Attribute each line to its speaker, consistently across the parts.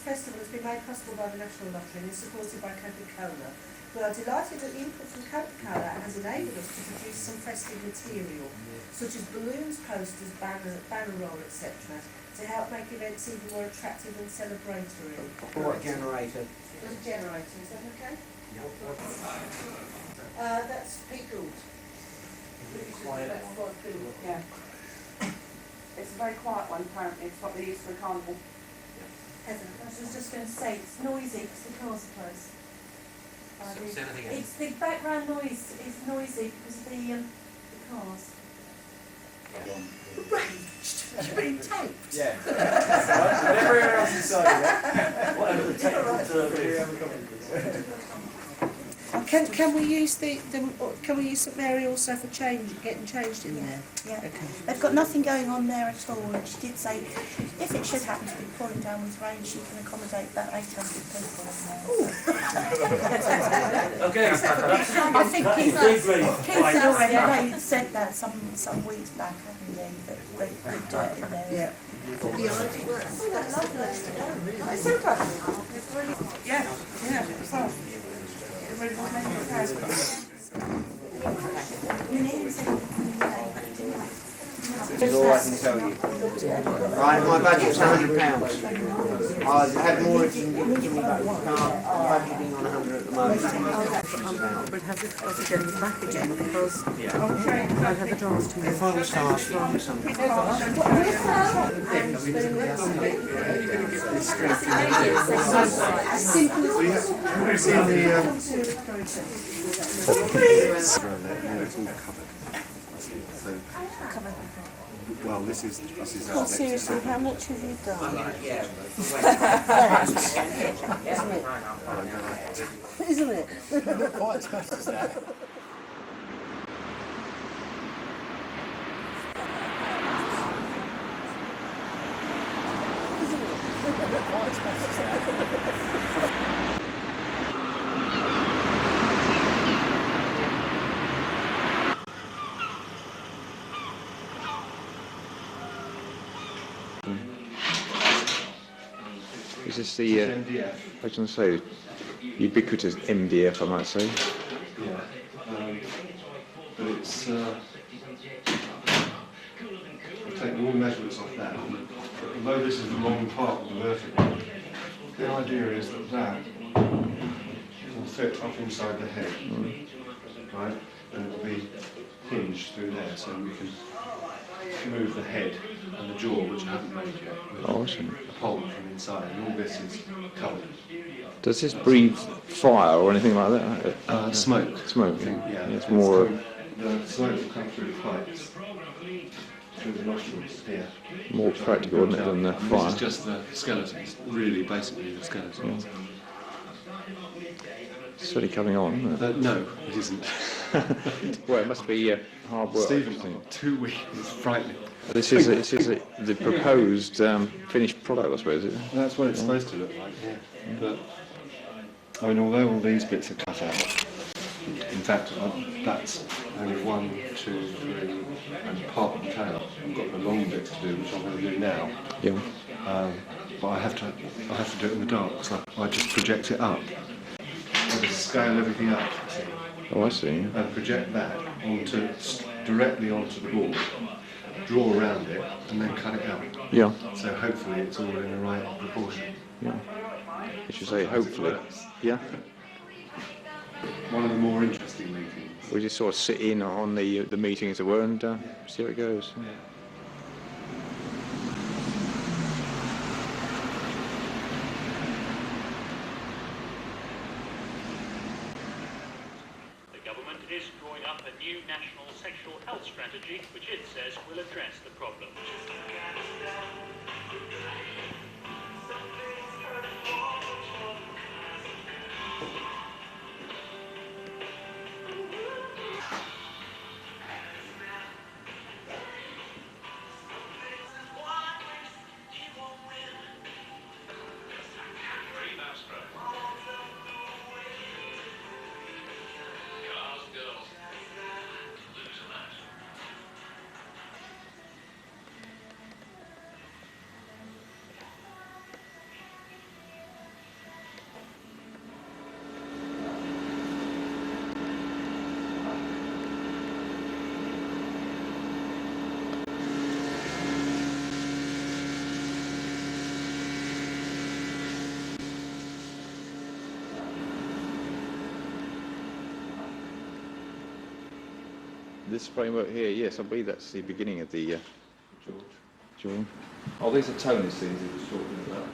Speaker 1: Festival has been made possible by the National Lottery and is supported by Coca-Cola. We are delighted that the input from Coca-Cola has enabled us to produce some festive material, such as balloons, posters, banner roll, etc., to help make events even more attractive and celebratory.
Speaker 2: What generator?
Speaker 1: The generator, is that okay? That's Pete Gould.
Speaker 3: Quiet. Yeah. It's a very quiet one, apparently. It's what they use for a carnival.
Speaker 4: Heather, I was just going to say, it's noisy because the cars are close. It's the background noise is noisy because of the cars.
Speaker 1: Arranged. You've been taped.
Speaker 2: Yeah. Everyone else inside that.
Speaker 5: Whatever the
Speaker 1: Can we use can we use St Mary also for getting changed in there?
Speaker 4: Yeah.
Speaker 1: Okay.
Speaker 4: They've got nothing going on there at all, and she did say if it should happen to be pouring down with rain, she can accommodate about 800 people in there.
Speaker 5: Okay.
Speaker 4: I think Keith had already said that some weeks back, haven't they, that they put dirt in there.
Speaker 1: Yeah.
Speaker 4: Oh, that's lovely.
Speaker 1: It's super. It's really, yeah. So, it really was making it nice.
Speaker 2: This is all I can tell you. Right, my budget's £100. I've had more if you can give me back. I'm budgeting on 100 at the moment.
Speaker 1: We'll have to get it back again because I'll have a draft to
Speaker 2: If I was to ask you for something.
Speaker 6: Well, this is
Speaker 1: Oh, seriously, how much have you done? Isn't it?
Speaker 6: not quite as fast as that.
Speaker 7: Is this the, I was going to say, ubiquitous MDF, I might say?
Speaker 6: Yeah, but it's, I take all measurements off that, although this is the long part of the vertical, the idea is that that will fit up inside the head, right, and it will be hinged through there, so we can move the head and the jaw, which I haven't made yet, with
Speaker 7: Awesome.
Speaker 6: a pole from inside, and all this is covered.
Speaker 7: Does this breathe fire or anything like that?
Speaker 6: Smoke.
Speaker 7: Smoke,
Speaker 6: I think,
Speaker 7: yeah. It's more...
Speaker 6: The smoke will come through the pipes, through the nostrils here.
Speaker 7: More practical, isn't it, than the fire?
Speaker 6: This is just the skeletons, really, basically the skeletons.
Speaker 7: It's certainly coming on, isn't it?
Speaker 6: No, it isn't.
Speaker 7: Well, it must be hard work.
Speaker 6: Stephen, 2 weeks, it's frightening.
Speaker 7: This is the proposed finished product, I suppose, is it?
Speaker 6: That's what it's supposed to look like, yeah. But, I mean, although all these bits are cut out, in fact, that's only 1, 2, 3, and part and tail. I've got the long bits to do, which I'm going to do now.
Speaker 7: Yeah.
Speaker 6: But I have to do it in the dark, so I just project it up. I just scale everything up,
Speaker 7: Oh, I see.
Speaker 6: and project that directly onto the board, draw around it, and then cut it out.
Speaker 7: Yeah.
Speaker 6: So hopefully it's all in the right proportion.
Speaker 7: Yeah. I should say, hopefully. Yeah.
Speaker 6: One of the more interesting meetings.
Speaker 7: We just sort of sit in on the meeting, as it were, and see how it goes.
Speaker 6: Yeah.
Speaker 8: The government is drawing up a new national sexual health strategy, which it says will address the problem. Cars, girls,
Speaker 7: This framework here, yes, I believe that's the beginning of the George.
Speaker 5: Oh, these are Tony's scenes he was talking about.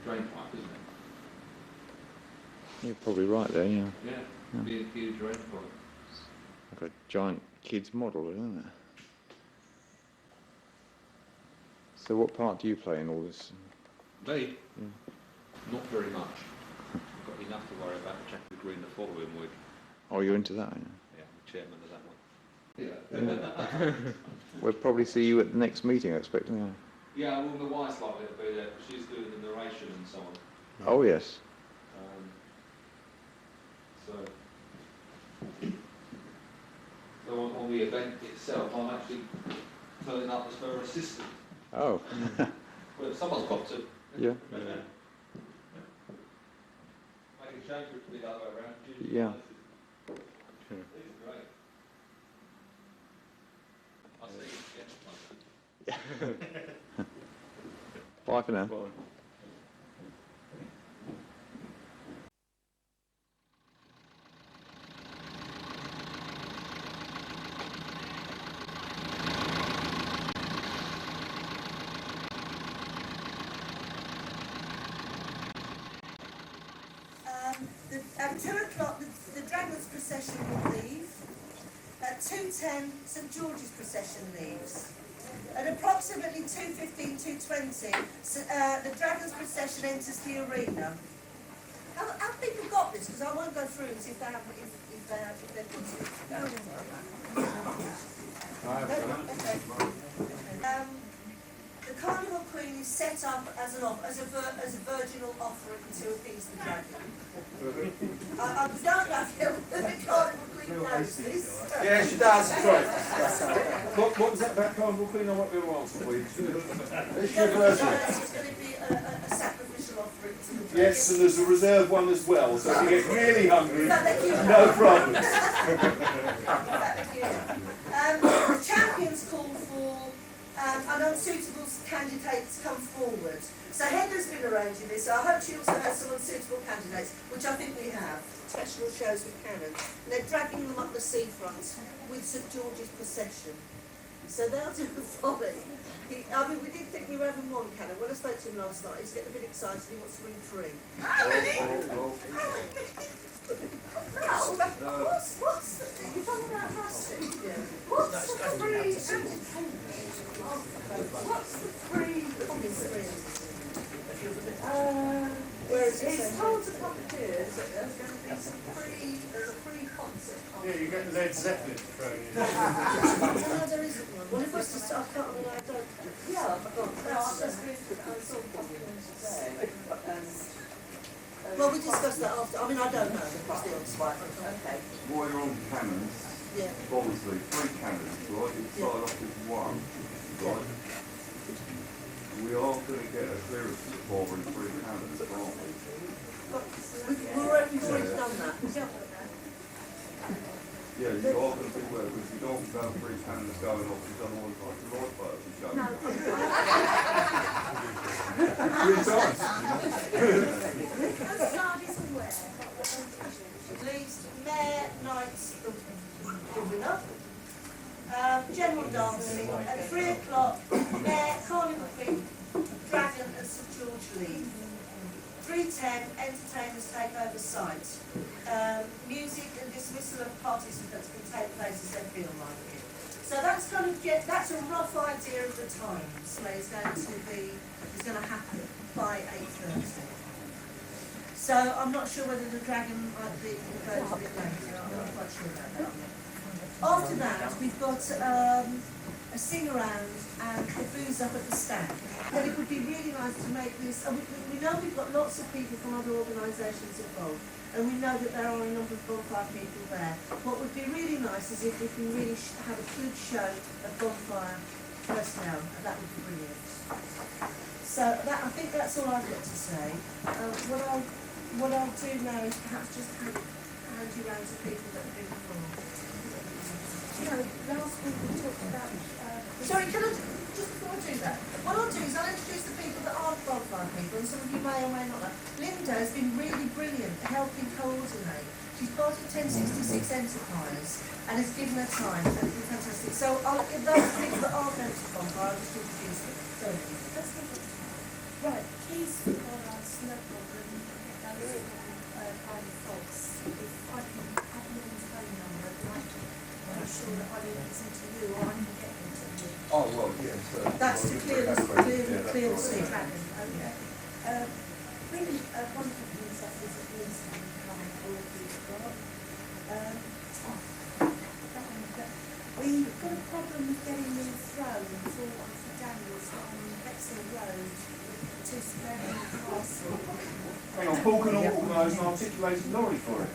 Speaker 5: Drain pipe, isn't it?
Speaker 7: You're probably right there, yeah.
Speaker 5: Yeah, be a huge drain pipe.
Speaker 7: Like a giant kids model, isn't it? So what part do you play in all this?
Speaker 5: Me?
Speaker 7: Yeah.
Speaker 5: Not very much. I've got enough to worry about Chapel Green the following week.
Speaker 7: Oh, you're into that,
Speaker 5: Yeah, I'm the chairman of that one.
Speaker 7: yeah? We'll probably see you at the next meeting, I expect, yeah.
Speaker 5: Yeah, well, my wife's likely to be there because she's doing the narration and so on.
Speaker 7: Oh, yes.
Speaker 5: So on the event itself, I'm actually turning up as her assistant.
Speaker 7: Oh.
Speaker 5: Well, someone's got to.
Speaker 7: Yeah.
Speaker 5: Make a shame for it to be the other way around.
Speaker 7: Yeah.
Speaker 5: This is great. I see you.
Speaker 7: Bye for now.
Speaker 5: Bye.
Speaker 1: At 2 o'clock, the Dragon's procession will leave. At 2:10, St George's procession leaves. At approximately 2:15, 2:20, the Dragon's procession enters the arena. Have people got this? Because I won't go through and see if they have, if they're put it. The Carnival Queen is set up as a virginal offering to appease the dragon. I don't know if the Carnival Queen knows this.
Speaker 6: Yeah, she does. Right. What was that about Carnival Queen? I won't be able to answer for you. It's your version.
Speaker 1: It's going to be a sacrificial offering to the dragon.
Speaker 6: Yes, and there's a reserve one as well, so if you get really hungry,
Speaker 1: No
Speaker 6: problem.
Speaker 1: The champions call for an unsuitable candidates come forward. So Heather's been arranging this, so I hope she also has some unsuitable candidates, which I think we have. Professional shows with cannon. And they're dragging them up the seafront with St George's procession. So they'll do the folly. We did think we were having one cannon. When I spoke to him last night, he's getting a bit excited, he wants to bring three. What's the thing? You're talking about plastic? Yeah. What's the free? What's the free? Where is it? It's told to puppeteers that there's going to be some there's a free concert.
Speaker 6: Yeah, you get the Led Zeppelin thrown in.
Speaker 1: No, there isn't one. Well, if it's just, I can't remember, I don't. Yeah, I've got. I saw puppeteers today. Well, we discussed that after. I mean, I don't know. Okay.
Speaker 9: While you're on cannons,
Speaker 1: Yeah.
Speaker 9: obviously 3 cannons, right? You start off with 1, right? We are going to get a clearance for 3 cannons, aren't we?
Speaker 1: We've already done that.
Speaker 9: Yeah, you are going to be well, because you don't have 3 cannons going off, because otherwise like the lifeboat will be showing.
Speaker 1: No.
Speaker 9: 3 times.
Speaker 1: Please, Mayor, Knights, the winner. General dancing at 3 o'clock. Mayor, Carnival Queen, Dragon, and St George leave. 3:10, entertainers take over site. Music and dismissal of participants can take place as they feel like it. So that's a rough idea of the times where it's going to happen by 8:30. So I'm not sure whether the dragon might be going a bit later. I'm not quite sure about that. After that, we've got a sing around and a booze up at the stand. And it would be really nice to make this. We know we've got lots of people from other organisations involved, and we know that there are a number of bonfire people there. What would be really nice is if we can really have a good show of bonfire personnel, and that would be brilliant. So I think that's all I've got to say. What I'll do now is perhaps just hand you round to people that have been before.
Speaker 4: You know, last week we talked about...
Speaker 1: Sorry, can I just before I do that, what I'll do is I'll introduce the people that aren't bonfire people, and some of you may or may not know. Linda has been really brilliant at helping coordinate. She's part of 1066 Enterprise and has given her time, and it's been fantastic. So I'll give those people that aren't members of bonfire, I'll just introduce them. So,
Speaker 4: Right, keys for us, no problem. Those private folks. If I can have Lynn's phone number, I'd like to make sure that I don't listen to you or I can get them to you.
Speaker 9: Oh, well, yes.
Speaker 1: that's to clear the sea.
Speaker 4: Dragon, okay. Really wonderful princesses at least coming all of these got. We've got a problem with getting the throne for Daniels on Bexhill Road to Sperling Castle.
Speaker 9: Hang on, Paul can organise an articulated lorry for it.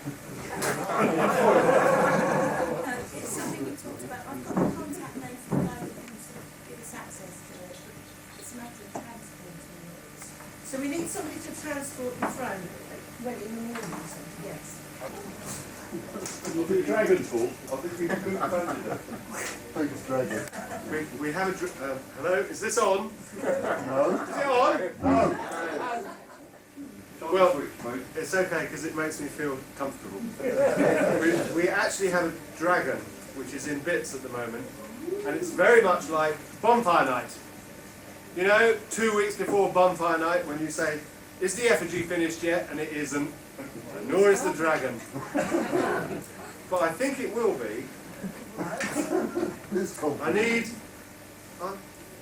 Speaker 4: It's something we talked about. I've got a contact name for the guy who can sort of give us access to it. It's a matter of transporting it.
Speaker 1: So we need somebody to transport the throne when in the morning or something, yes.
Speaker 9: It'll be a dragon Paul. I think we can funded it.
Speaker 6: Biggest dragon.
Speaker 10: We have a. Hello, is this on?
Speaker 6: No.
Speaker 10: Is it on?
Speaker 6: No.
Speaker 10: Well, it's okay because it makes me feel comfortable. we actually have a dragon which is in bits at the moment, and it's very much like bonfire night. You know, 2 weeks before bonfire night when you say, is the effigy finished yet? And it isn't, and nor is the dragon. But I think it will be.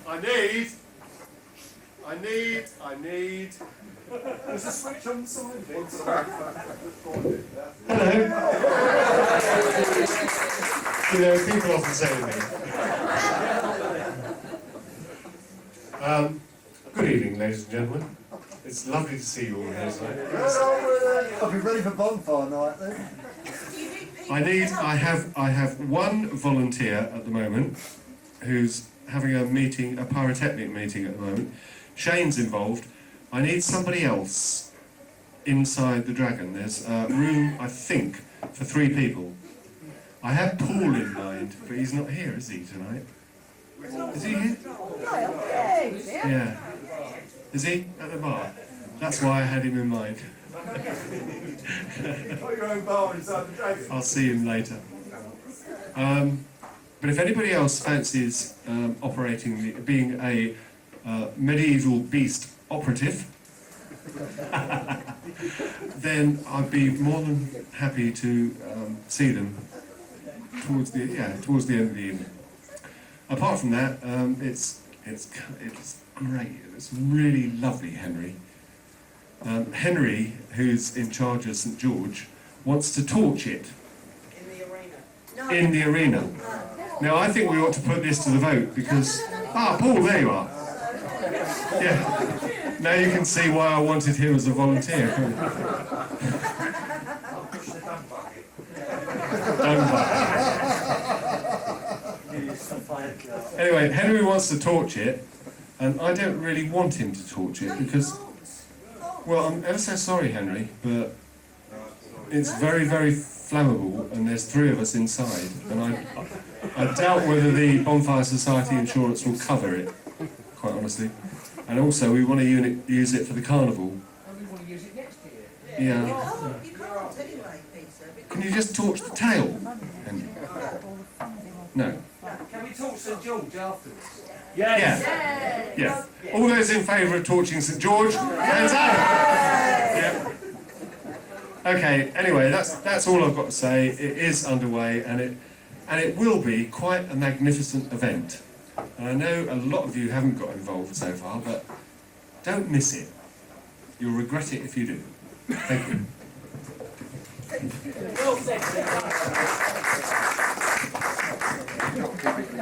Speaker 10: I need.
Speaker 9: There's a switch on the side.
Speaker 6: You know, people often say to me, good evening, ladies and gentlemen. It's lovely to see you all here tonight.
Speaker 11: I'll be ready for bonfire night then.
Speaker 6: I have one volunteer at the moment who's having a meeting, a pyrotechnic meeting at the moment. Shane's involved. I need somebody else inside the dragon. There's room, I think, for 3 people. I had Paul in mind, but he's not here, is he, tonight? Is he here? Yeah. Is he at the bar? That's why I had him in mind. I'll see him later. But if anybody else fancies being a medieval beast operative, then I'd be more than happy to see them towards the end of the evening. Apart from that, it's great. It's really lovely, Henry. Henry, who's in charge of St George, wants to torch it in the arena. Now, I think we ought to put this to the vote because Paul, there you are. Yeah. Now you can see why I wanted him as a volunteer. Anyway, Henry wants to torch it, and I don't really want him to torch it because, well, I'm ever so sorry, Henry, but it's very, very flammable, and there's 3 of us inside, and I doubt whether the Bonfire Society insurance will cover it, quite honestly. And also, we want to use it for the carnival.
Speaker 12: We want to use it next year.
Speaker 6: Yeah.
Speaker 1: You can't anyway, Peter.
Speaker 6: Can you just torch the tail, Henry? No.
Speaker 12: Can we talk St George afterwards?
Speaker 6: Yes. Yeah. All those in favour of torching St George, hands up. Yeah. Okay. Anyway, that's all I've got to say. It is underway, and it will be quite a magnificent event. And I know a lot of you haven't got involved so far, but don't miss it. You'll regret it if you do. Thank you.
Speaker 1: Can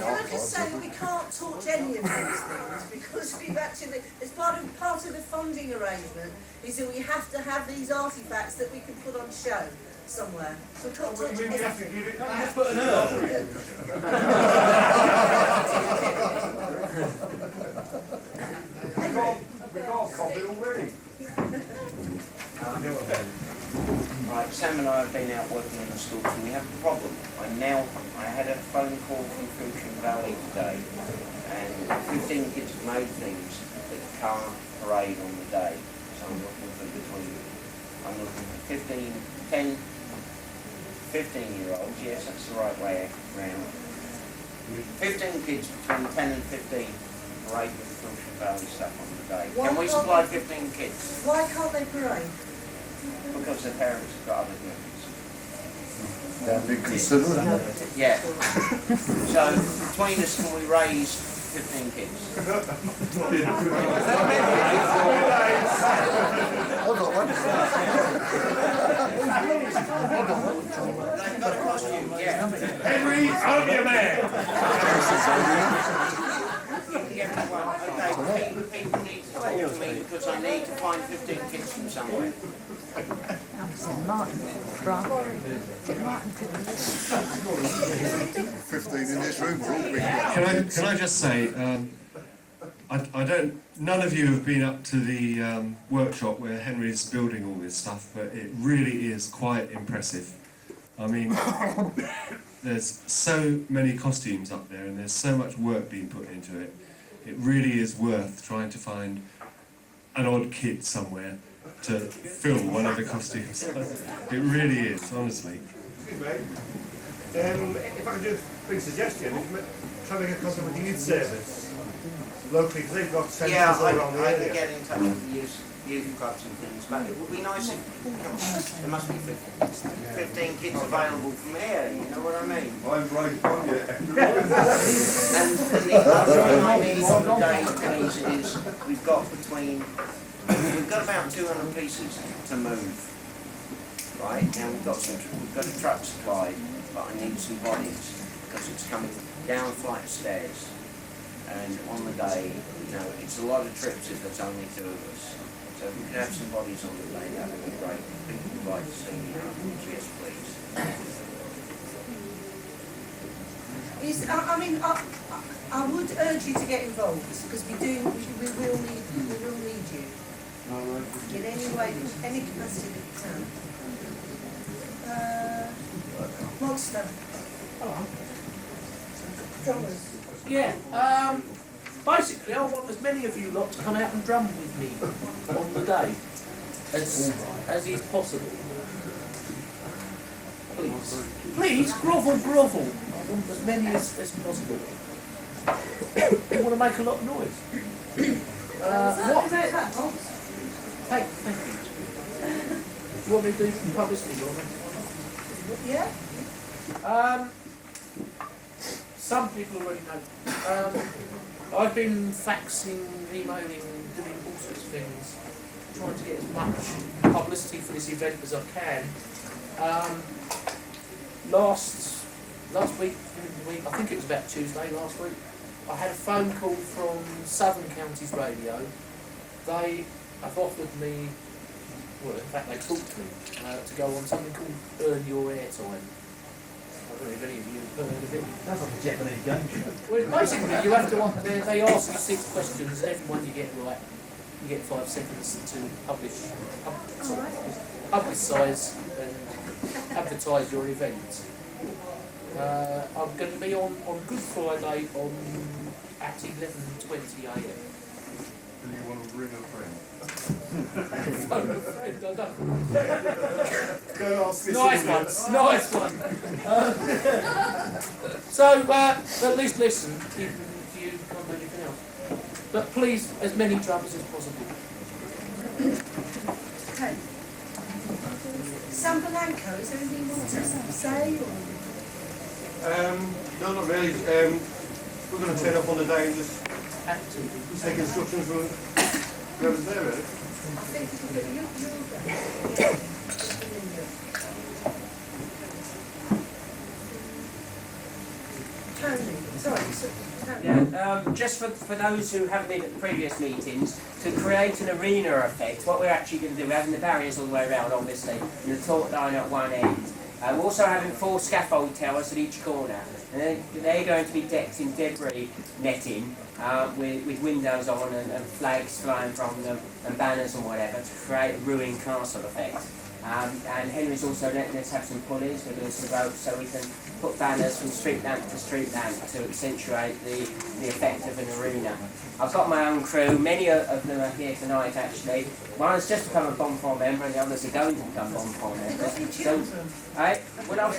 Speaker 1: I just say that we can't torch any of these things because we've actually, as part of the funding arrangement, is that we have to have these artefacts that we can put on show somewhere. So we can't touch anything.
Speaker 12: Let's put an earth.
Speaker 9: We got a copy already.
Speaker 2: Right, Sam and I have been out working on the stores and we have a problem. I now I had a phone call from Fushing Valley today, and 15 kids have made things that can't parade on the day. So I'm looking for I'm looking for 15-year-olds, yes, that's the right way round. 15 kids between 10 and 15 parade with the Fushing Valley stuff on the day. Can we supply 15 kids?
Speaker 1: Why can't they parade?
Speaker 2: Because their parents have got other commitments.
Speaker 11: That'd be considerate.
Speaker 2: Yeah. So between us, can we raise 15 kids?
Speaker 11: I've got one.
Speaker 2: They've got a costume, yeah.
Speaker 10: Henry, I'm your man.
Speaker 2: Okay, people need to talk to me because I need to find 15 kids from somewhere.
Speaker 11: 15 in this room, we're all big.
Speaker 6: Can I just say, none of you have been up to the workshop where Henry's building all this stuff, but it really is quite impressive. I mean, there's so many costumes up there and there's so much work being put into it. It really is worth trying to find an odd kid somewhere to fill one of the costumes. It really is, honestly.
Speaker 10: Excuse me. If I could do a big suggestion, try to make a contact with the youth service locally, because they've got centres all around the
Speaker 2: I
Speaker 10: area.
Speaker 2: can get in touch with the youth clubs and things, but it would be nice if, there must be 15 kids available from here, you know what I mean?
Speaker 9: I'm right on you.
Speaker 2: And the other thing I need on the day, please, is we've got about 200 pieces to move, right? And we've got a truck supply, but I need some bodies because it's coming down a flight of stairs. And on the day, you know, it's a lot of trips if there's only 2 of us. So if we could have some bodies on the day, that would be great. People would like to see me. Yes, please.
Speaker 1: I would urge you to get involved because we will need you in any way, any capacity that you can. Monster. Drummers.
Speaker 12: Yeah, basically I want as many of you lot to come out and drum with me on the day as is possible. Please, grovel. I want as many as possible. You want to make a lot of noise. What? Thank you. You want me to do some publicity, you want me?
Speaker 1: Yeah?
Speaker 12: Some people already know. I've been faxing, emailing, doing all sorts of things, trying to get as much publicity for this event as I can. Last week, I think it was about Tuesday last week, I had a phone call from Southern Counties Radio. They have offered me, well in fact they talked to me, to go on something called Earn Your Airtime. I don't know if any of you have heard of it.
Speaker 13: That's like a Japanese game show.
Speaker 12: Well, basically, you have to. They ask you 6 questions, and every one you get right, you get 5 seconds to publicise and advertise your event. I'm going to be on Good Friday at 11:20 a.m.
Speaker 9: And you want to ring a friend?
Speaker 12: Phone a friend, I don't.
Speaker 10: Go ask this
Speaker 12: Nice one. So, at least listen, even if you can't do anything else. But please, as many drummers as possible.
Speaker 1: Okay. Sam Blanco, is there anything you want to say? Or?
Speaker 10: No, not really. We're going to turn up on the day and just take instructions from whoever's there, really.
Speaker 1: I think it'll be you. Tony, sorry.
Speaker 14: Yeah, just for those who haven't been at the previous meetings, to create an arena effect, what we're actually going to do, we're having the barriers all the way around, obviously, and the talk line at one end. We're also having 4 scaffold towers at each corner, and they're going to be decked in debris netting with windows on and flags flying from them and banners and whatever to create a ruined castle effect. And Henry's also letting us have some pulleys. We're doing some ropes so we can put banners from street lamp to street lamp to accentuate the effect of an arena. I've got my own crew. Many of them are here tonight actually. One has just become a bonfire member and the others are going to become bonfire members. So, right? Well,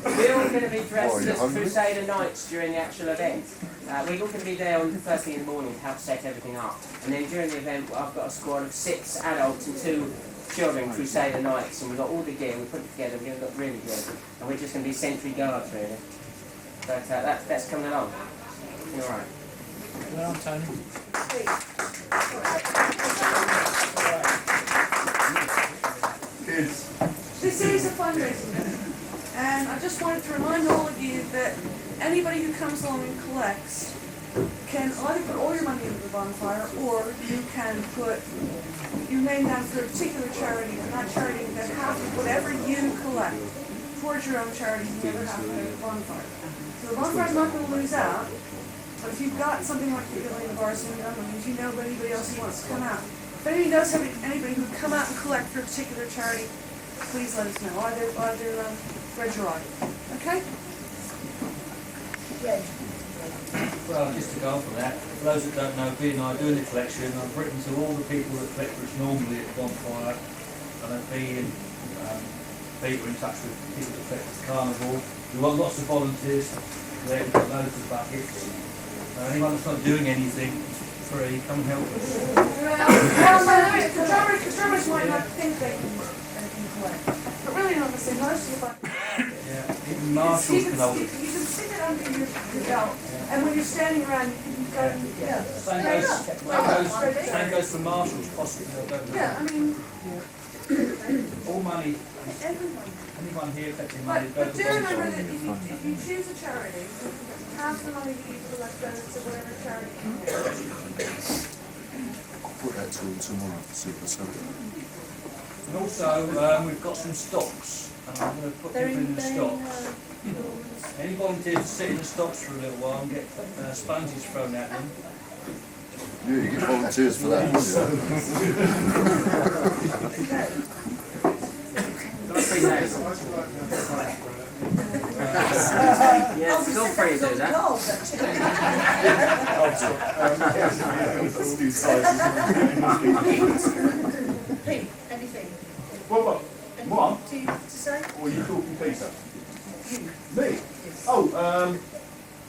Speaker 14: we're all going to be dressed as Crusader Knights during the actual event. We're all going to be there on the first thing in the morning to help set everything up. And then during the event, I've got a squad of 6 adults and 2 children, Crusader Knights, and we've got all the gear, we put it together, we're going to look really good. And we're just going to be sentry guards, really. But that's coming along. You're all right.
Speaker 12: Well, Tony.
Speaker 3: This is a fundraising event, and I just wanted to remind all of you that anybody who comes along and collects can either put all your money into the bonfire, or you can put your name down for a particular charity, and that charity then half of whatever you collect towards your own charity, you never have to pay the bonfire. So the bonfire's not going to lose out, but if you've got something like you're doing in the bars, and you know of anybody else who wants to come out. If anybody knows anybody who would come out and collect for a particular charity, please let us know. Either Fred or I. Okay?
Speaker 1: Yeah.
Speaker 13: Well, just to go on from that, for those that don't know, B and I are doing the collection. I've written to all the people that collect for us normally at the bonfire, and I've been people in touch with people that collect at the carnival. We want lots of volunteers. We've got loads of buckets. Anyone that's not doing anything free, come and help us.
Speaker 3: The drummers might not think they can collect, but really not the same. Most of the buckets.
Speaker 13: Yeah, even marshals can hold it.
Speaker 3: You can stick it under your belt, and when you're standing around, you can go and
Speaker 13: Same goes for marshals, possibly.
Speaker 3: Yeah, I mean,
Speaker 13: all money.
Speaker 3: everyone.
Speaker 13: Anyone here collecting money.
Speaker 3: But do remember that if you choose a charity, half the money that you collect goes to whatever charity you get.
Speaker 11: Put that to tomorrow, see what's happening.
Speaker 13: And also, we've got some stocks, and I'm going to put people in the stocks. Any volunteers to sit in the stocks for a little while and get sponges thrown at them?
Speaker 11: Yeah, you get volunteers for that, wouldn't
Speaker 14: Yeah, feel free to do that.
Speaker 1: Pete, anything?
Speaker 10: What?
Speaker 1: To say?
Speaker 10: Or are you talking Peter? Me? Oh,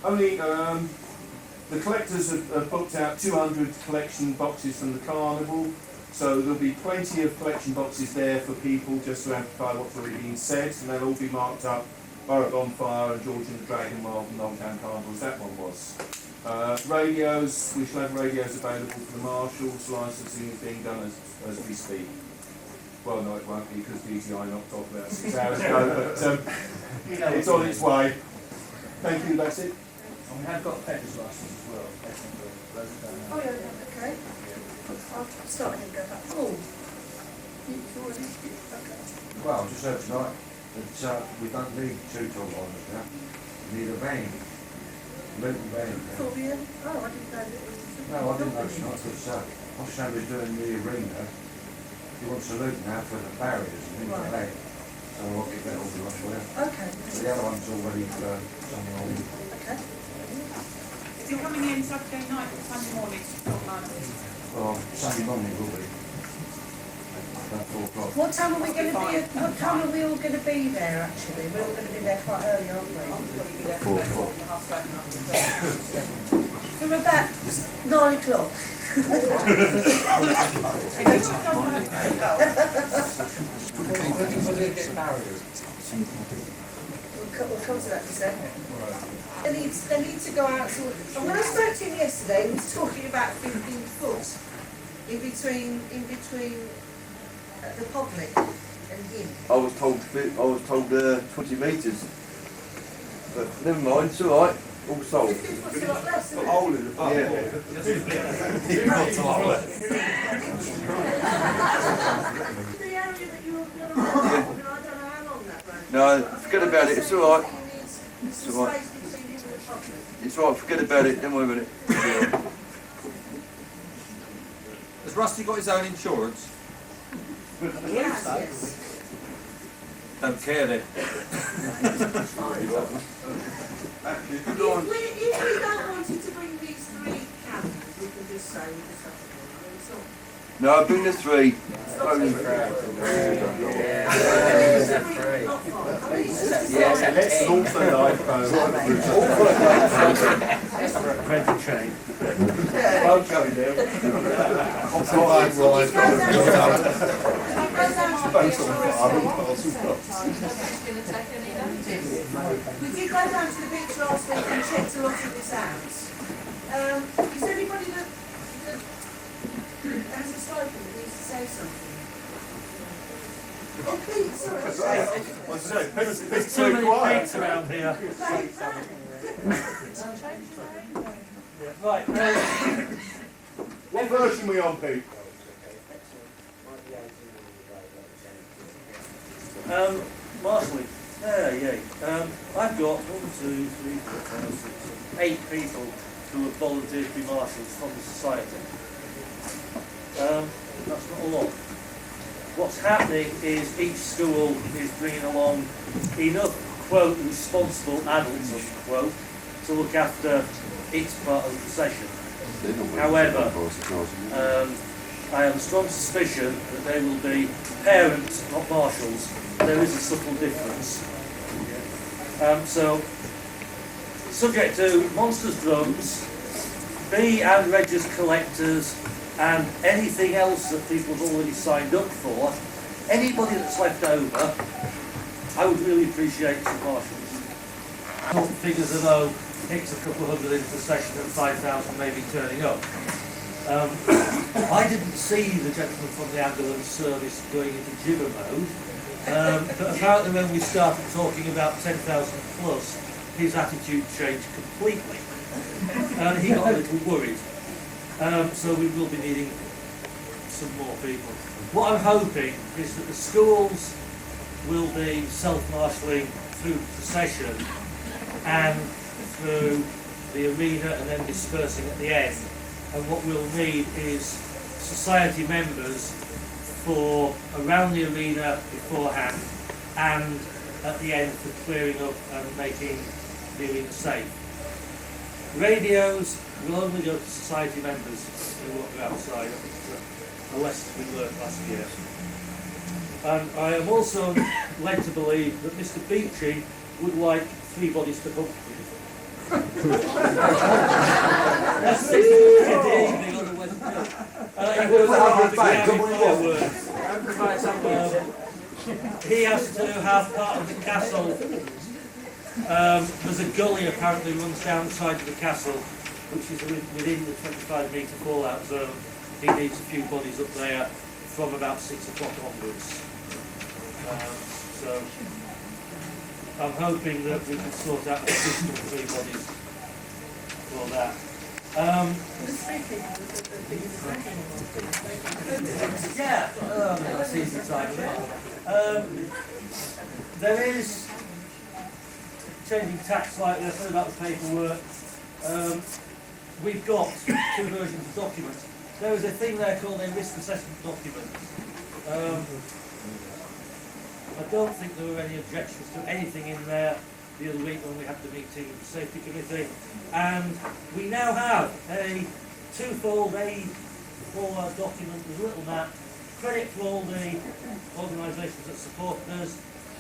Speaker 10: only the collectors have booked out 200 collection boxes from the carnival, so there'll be plenty of collection boxes there for people just to amplify what's already been said, and they'll all be marked up Borough Bonfire and George and the Dragon Wild and Old Town Carnival, as that one was. Radios, we shall have radios available for the marshals. Licensing is being done as we speak. Well, no, it won't be because DCI knocked off about 6 hours ago, but it's on its way. Thank you, that's it.
Speaker 13: And we have got a peddler's license as well.
Speaker 1: Oh, yeah, okay. I'll start and go back. Oh.
Speaker 15: Well, just heard tonight that we don't need 2 tall liners now. We need a van. Luton van.
Speaker 1: Oh, yeah. Oh, I didn't know that it was.
Speaker 15: No, I didn't know tonight because Oshan was doing the arena. He wants a Luton now for the barriers and things like that. So I'll get that organised for you.
Speaker 1: Okay.
Speaker 15: So the other one's already something on.
Speaker 1: Okay.
Speaker 3: If you're coming in Saturday night or Sunday morning,
Speaker 15: Well, Sunday morning will be. About 4 o'clock.
Speaker 1: What time are we going to be? What time are we all going to be there? Actually, we're all going to be there quite early, aren't we?
Speaker 11: 4 o'clock.
Speaker 1: From about 9 o'clock. We'll come to that in a second. They need to go out. And when I spoke to him yesterday, he was talking about 15 foot in between the public and him.
Speaker 9: I was told 20 metres. But never mind, it's alright. All solved.
Speaker 1: What's a lot less, isn't it?
Speaker 9: Hole in the butt. Yeah.
Speaker 1: The area that you were going to I don't know how long that ran.
Speaker 9: No, forget about it, it's alright.
Speaker 1: It's
Speaker 9: all right.
Speaker 1: space between him and the public.
Speaker 9: It's alright, forget about it, don't worry about it.
Speaker 16: Has Rusty got his own insurance?
Speaker 1: Yes.
Speaker 15: Don't care then.
Speaker 1: If we don't want you to bring these 3 calendars, we can just say we just have to bring them. It's not.
Speaker 15: No, bring the 3.
Speaker 14: Only
Speaker 15: Only
Speaker 10: Let's also like
Speaker 13: Credit chain.
Speaker 15: I'll go in there.
Speaker 1: We did go down to the beach last week and checked a lot of this out. Is there anybody that has a stipend that needs to say something? Oh, Pete, sorry.
Speaker 13: There's too many Pete's around here. Right.
Speaker 10: What version are we on, Pete?
Speaker 13: Marshalling. I've got 1, 2, 3, 4, 5, 6, 8 people who have volunteered to be marshals from the society. That's not a lot. What's happening is each school is bringing along enough, quote, responsible adults, unquote, to look after its part of the procession. However, I have a strong suspicion that they will be parents, not marshals. There is a subtle difference. So, subject to monsters drums, B and Regis collectors, and anything else that people have already signed up for, anybody that's left over, I would really appreciate some marshals. Top figures are though, it's a couple hundred into the session and 5,000 maybe turning up. I didn't see the gentleman from the ambulance service going into gibber mode, but apparently when we started talking about 10,000 plus, his attitude changed completely, and he got a little worried. So we will be needing some more people. What I'm hoping is that the schools will be self-marshalling through the session and through the arena and then dispersing at the end. And what we'll need is society members for around the arena beforehand and at the end for clearing up and making the arena safe. Radios will only go to society members who walk outside. I think it's a lesson we learned last year. And I am also led to believe that Mr. Beachy would like 3 bodies to hump with. That's the evening on the Wednesday. He has to have part of the castle. There's a gully apparently runs down the side of the castle, which is within the 25-metre fallout zone. He needs a few bodies up there from about 6 o'clock onwards. So I'm hoping that we can sort out additional 3 bodies for that. Yeah, that's easy time. There is changing tack slightly. I said about the paperwork. We've got 2 versions of documents. There is a thing there called a risk assessment document. I don't think there were any objections to anything in there the other week when we had the meeting with the safety committee, and we now have a 2-fold A4 document with a little map, credit for all the organisations that supported us,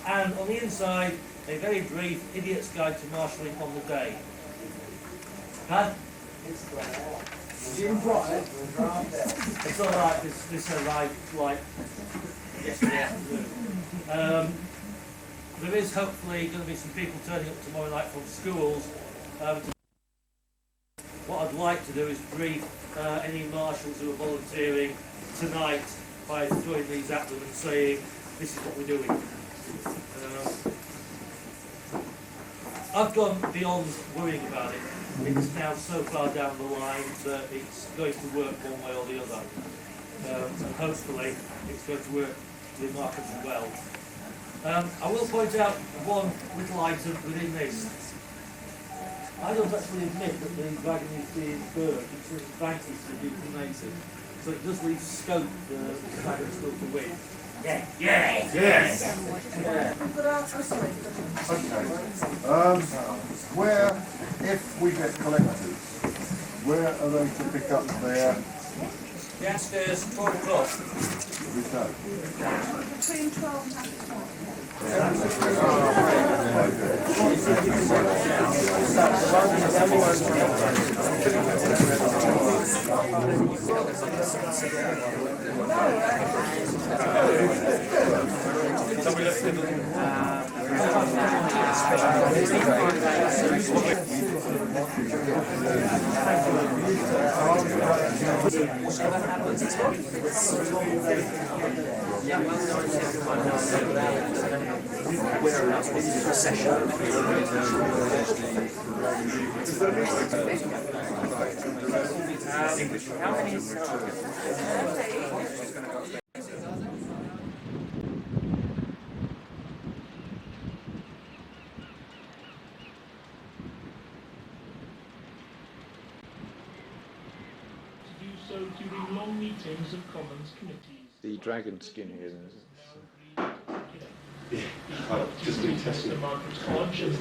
Speaker 13: and on the inside a very brief idiot's guide to marshalling on the day. Huh? It's all right. This arrived like yesterday afternoon. There is hopefully going to be some people turning up tomorrow night from schools. What I'd like to do is brief any marshals who are volunteering tonight by throwing these at them and saying, this is what we're doing. I've gone beyond worrying about it. It's now so far down the line that it's going to work one way or the other. And hopefully it's going to work remarkably well. I will point out one little item within this. I don't actually admit that the dragon is being burnt, it's just bankers to be cremated. So it does leave scope for the dragon still to win.
Speaker 15: Yes. Okay. Where, if we get collectors, where are they to pick up their...
Speaker 12: Downstairs, 12 o'clock.
Speaker 15: return?
Speaker 3: Between 12 and half
Speaker 14: How many
Speaker 8: So during long meetings of Commons committees.
Speaker 7: The dragon skin here then, is it?
Speaker 6: I've just been testing.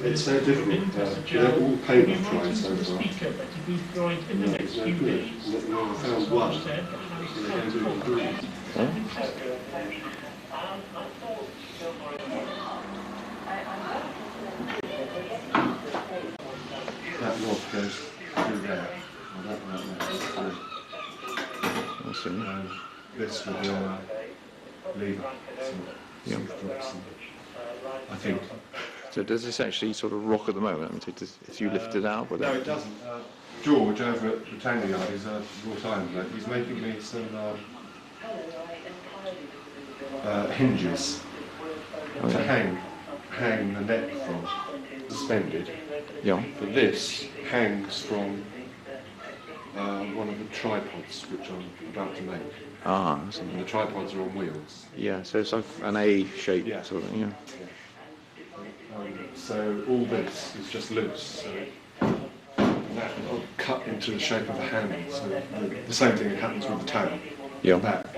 Speaker 6: It's so difficult. They're all paint I've tried so far.
Speaker 8: In the next few days.
Speaker 6: I found one. And they're going to do it green. That knob goes through there. Or that right there.
Speaker 7: I see.
Speaker 6: This with the lever.
Speaker 7: Yeah.
Speaker 6: I think.
Speaker 7: So does this actually sort of rock at the moment? I mean, if you lift it out?
Speaker 6: No, it doesn't. George over at Britannia Yard is brought iron, but he's making me some hinges to hang the net from, suspended.
Speaker 7: Yeah.
Speaker 6: But this hangs from one of the tripods which I'm about to make.
Speaker 7: Ah, I see.
Speaker 6: And the tripods are on wheels.
Speaker 7: Yeah, so it's like an A shape sort of, yeah.
Speaker 6: So all this is just loose. So that will cut into the shape of a handle. So the same thing that happens with the toe.
Speaker 7: Yeah.
Speaker 6: That,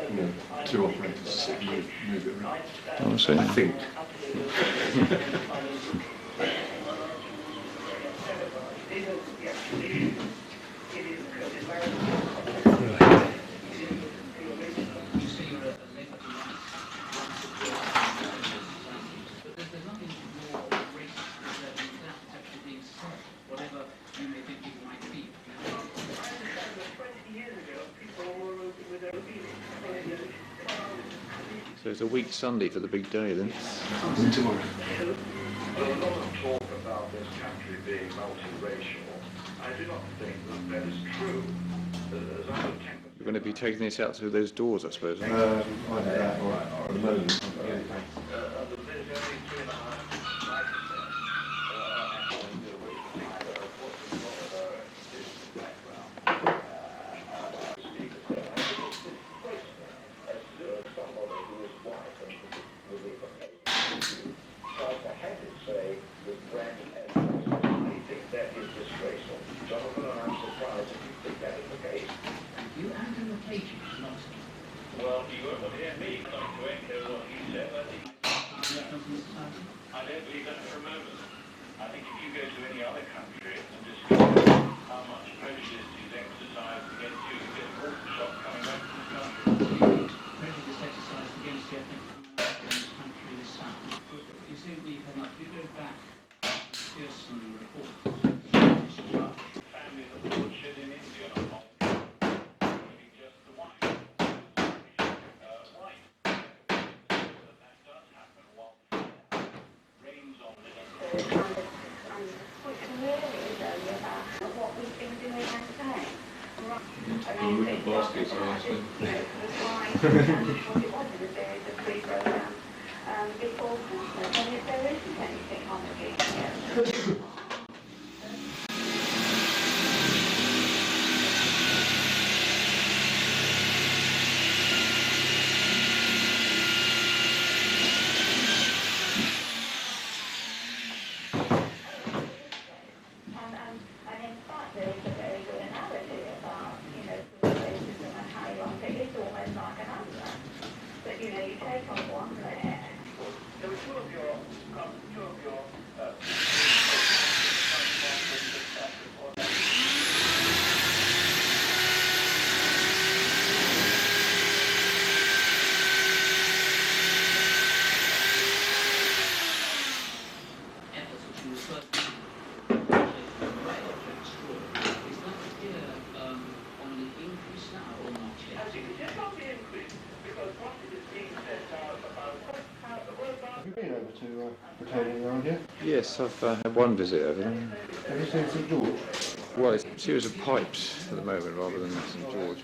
Speaker 6: two operators sort of move it around.
Speaker 7: I see.
Speaker 6: I think.
Speaker 7: So it's a week Sunday for the big day then?
Speaker 6: Tomorrow.
Speaker 9: There's a lot of talk about this country being multiracial. I do not think that is true.
Speaker 7: You're going to be taking this out through those doors, I suppose?
Speaker 6: Either that or at the moment.
Speaker 8: Well, you won't hear me not to echo what you said. I don't believe that for a moment. I think if you go to any other country and discover how much prejudice is exercised against you, you get a water shock coming back to the country. Prejudice exercised against you, I think, in this country is sound. You see, we have like, you go back, Pearson reports, family that bloodshed in India not long. Just the wife.
Speaker 5: We'll look at baskets, honestly.
Speaker 16: You take on one
Speaker 6: Have you been over to Britannia around here?
Speaker 7: Yes, I've had one visit over there.
Speaker 6: Have you seen St George?
Speaker 7: Well, it's a series of pipes at the moment rather than St George.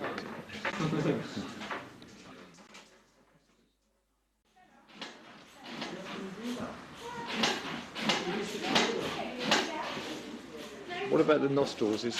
Speaker 7: What about the nostrils? Is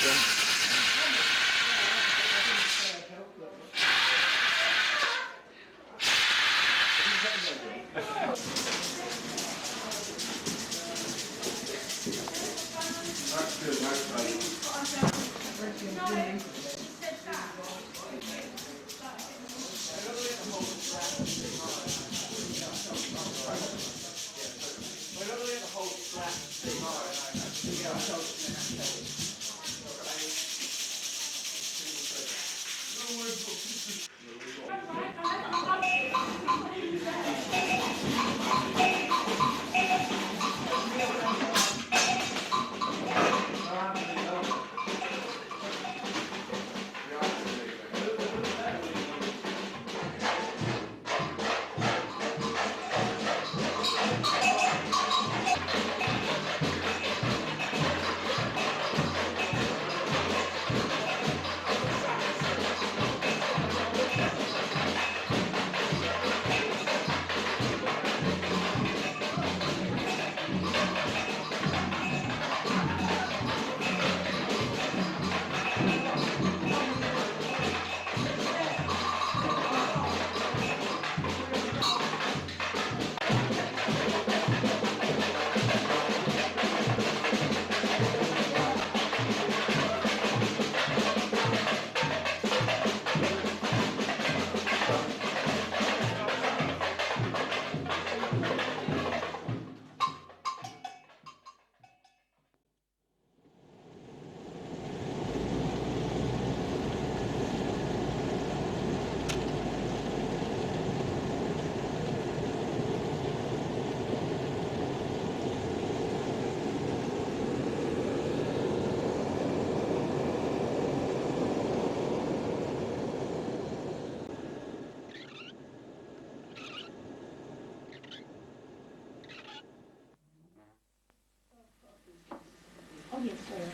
Speaker 16: Oh yes, sorry.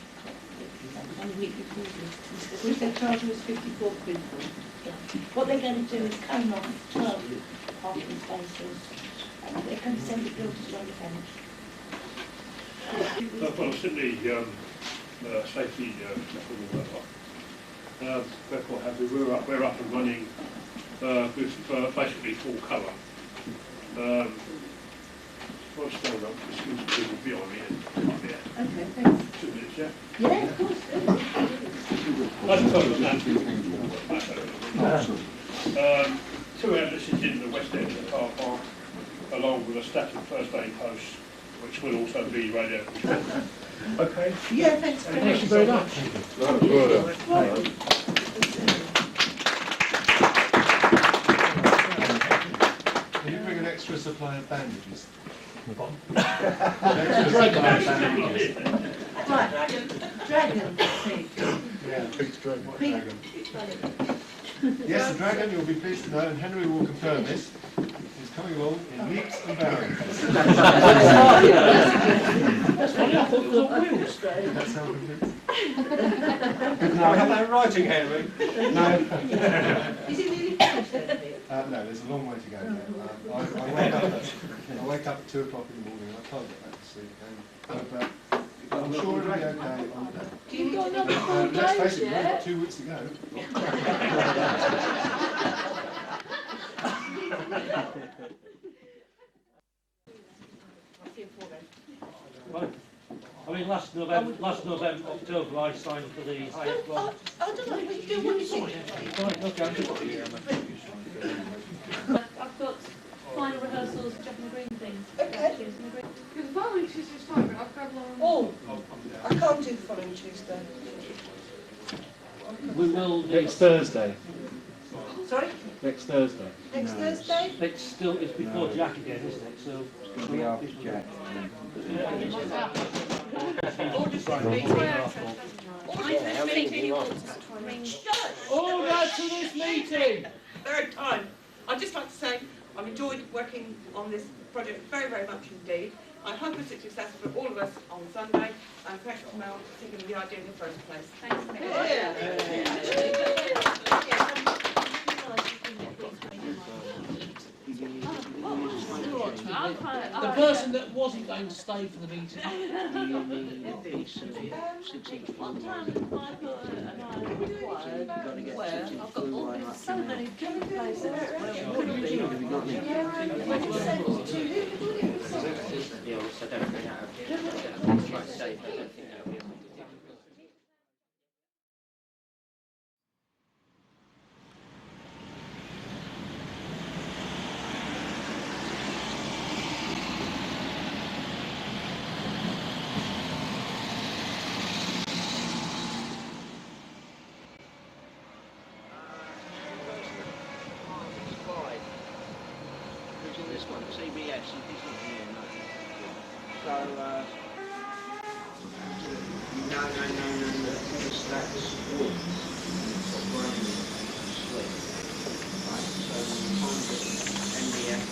Speaker 16: On the week before this. We said charge was 54 quid for it. Yeah. What they're going to do is cone off 12 parking spaces and they're going to send the bill to John Fenwick.
Speaker 17: Well, certainly safety we're quite happy. We're up and running with basically full colour. I'll stand up because people behind me and up there.
Speaker 16: Okay, thanks.
Speaker 17: 2 minutes, yeah?
Speaker 16: Yeah, of course.
Speaker 17: Two entrances in the west end of the car park, along with a static first aid post, which will also be radio controlled. Okay?
Speaker 16: Yeah, thanks very much.
Speaker 17: Thank you very much.
Speaker 6: Can you bring an extra supply of bandages?
Speaker 16: Dragon.
Speaker 6: Yeah, Pete's dragon. Dragon. Yes, the dragon, you'll be pleased to know, and Henry will confirm this, is coming along in leaps and bounds.
Speaker 17: That's funny, I thought it was on wheels.
Speaker 6: That's how
Speaker 17: No, I have that in writing, Henry.
Speaker 6: No.
Speaker 16: Is it really finished?
Speaker 6: No, there's a long way to go. I wake up at 2 o'clock in the morning and I can't get back to sleep again. But I'm sure it'll be okay.
Speaker 16: Do you got another 4
Speaker 6: Let's
Speaker 16: days
Speaker 6: face it, we've
Speaker 16: yet?
Speaker 6: got 2 weeks to go.
Speaker 17: Right. I mean, last November, October, I signed for the highest one.
Speaker 16: I don't know, we can do what you think.
Speaker 17: Right, okay, I'm just...
Speaker 4: I've got final rehearsals, Jeff and the Green things.
Speaker 16: Okay.
Speaker 3: Because the following Tuesday's fine, but I've got one.
Speaker 16: Oh, I can't do the following Tuesday.
Speaker 17: We will...
Speaker 6: Next Thursday.
Speaker 16: Sorry?
Speaker 6: Next Thursday.
Speaker 16: Next Thursday?
Speaker 17: It's before Jack again, isn't it? So...
Speaker 15: It'll be after Jack.
Speaker 12: Order to this meeting!
Speaker 3: Third time. I'd just like to say I've enjoyed working on this project very, very much indeed. I hope it's a success for all of us on Sunday, and thanks to Mel for thinking of the idea in the first place. Thanks,
Speaker 12: The person that wasn't going to stay for the meeting.
Speaker 16: One time I put an iron required where I've got all so many different places where it could be.
Speaker 2: This one, CBS, he's not here, no. So, no, that's wood. It's got grain split. Right, so we find it MDF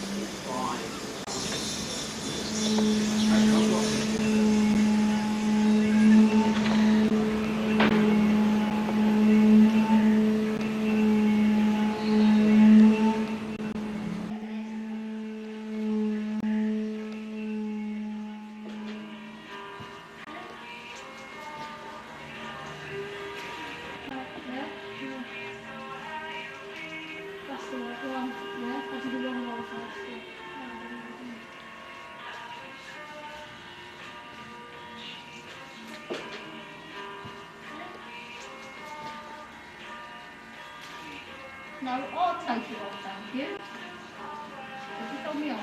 Speaker 2: 5.
Speaker 16: No, I'll take it off, thank you. Put it on my arm.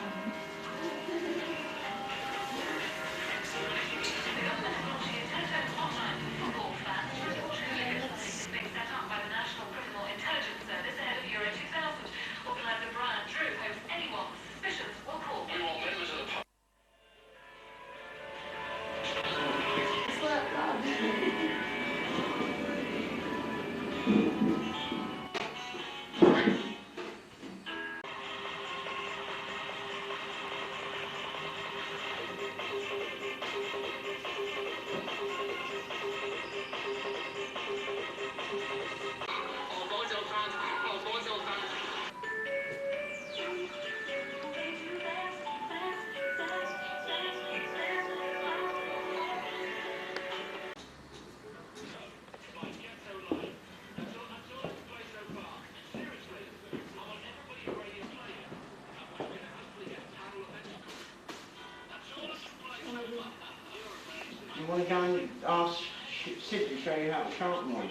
Speaker 2: You want to go and ask Sid to show you how to sharpen one?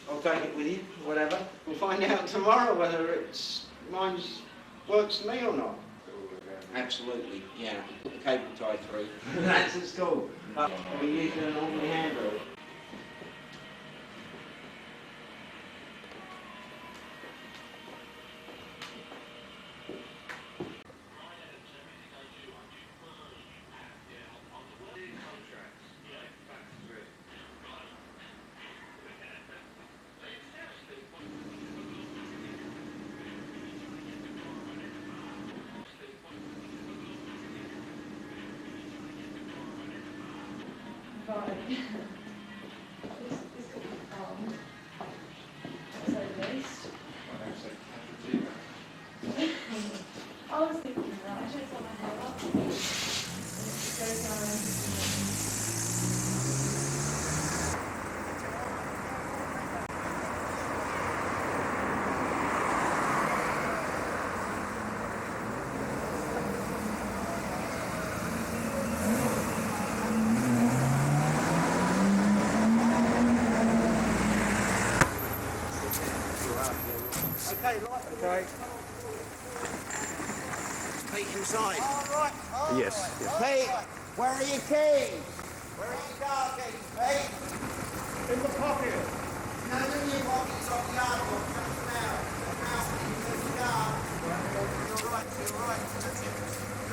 Speaker 2: I'll take it with you, whatever. We'll find out tomorrow whether mine's works for me or not. Absolutely, yeah. The cable tie through. That's at school. But we're using an ordinary handle.
Speaker 16: Right. This could be calm. So least. I was thinking that. I should have got my hair up. It goes down.
Speaker 2: Okay. Pete inside.
Speaker 7: Yes.
Speaker 2: Pete, where are your keys? Where are your car keys, Pete?
Speaker 10: In the pocket.
Speaker 2: No, in your pockets on the artwork. Come out. Come out. In the car. You're right. That's it.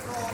Speaker 2: Come on.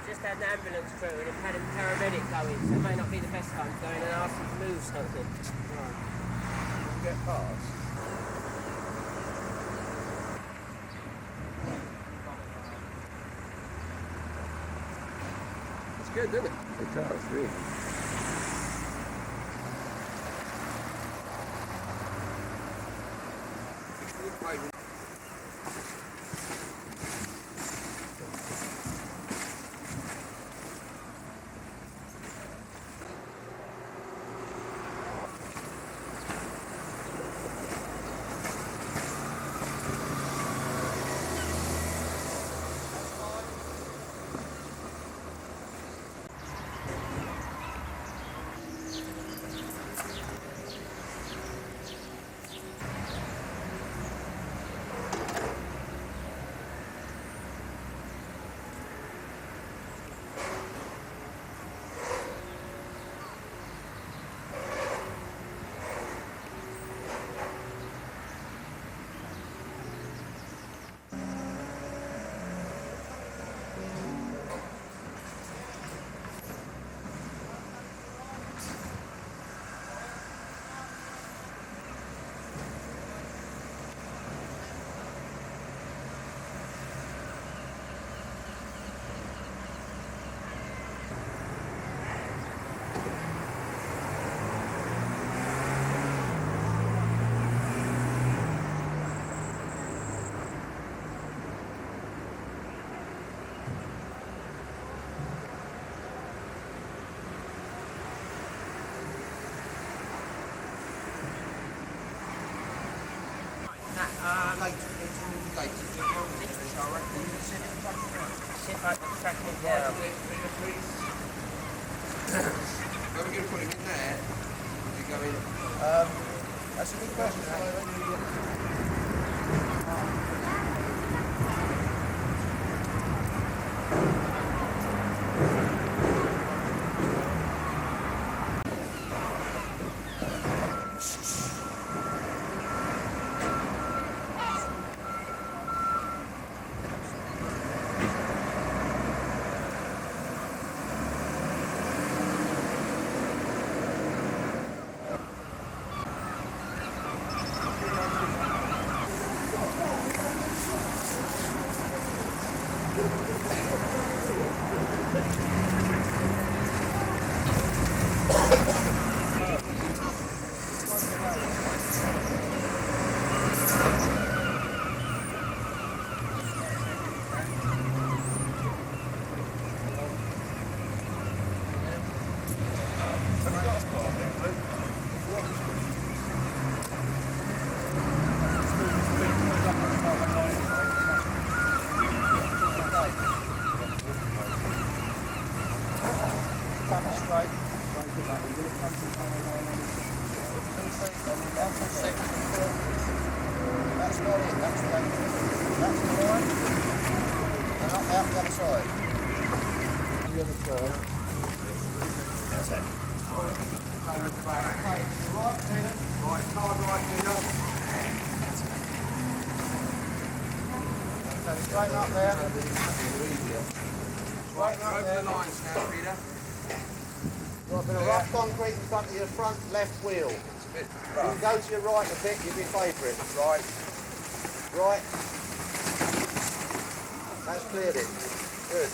Speaker 14: Just had an ambulance crew and have had a paramedic go in, so it may not be the best time to go in and ask them to move something. Right.
Speaker 2: Get past.
Speaker 7: It's good, isn't it? It does, really.
Speaker 2: track it down. Where are we going to put him in there? Is he going? That's a good question.
Speaker 18: Straighten up there. Straighten up there. Got a bit of rough concrete in front of your front left wheel. You can go to your right a bit, you'll be favourite. Right. Right. That's cleared it. Good.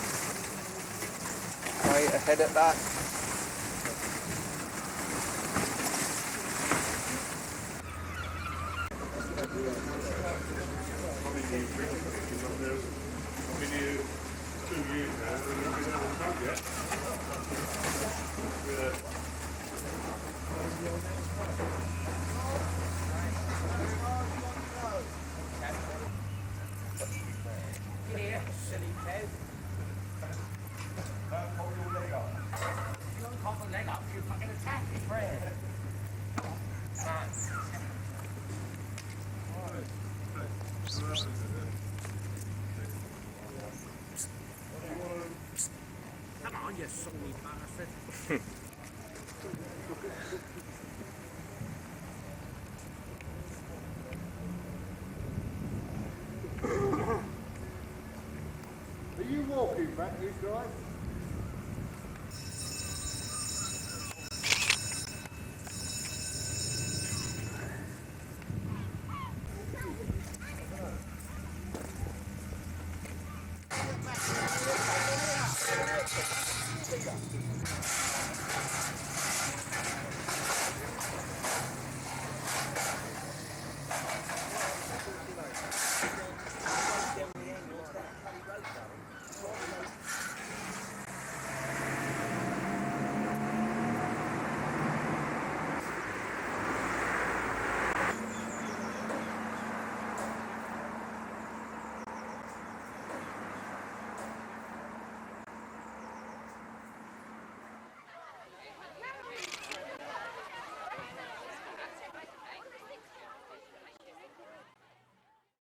Speaker 18: Right, ahead at that.
Speaker 2: Come on, you sorry bastard.
Speaker 10: Are you walking back this drive?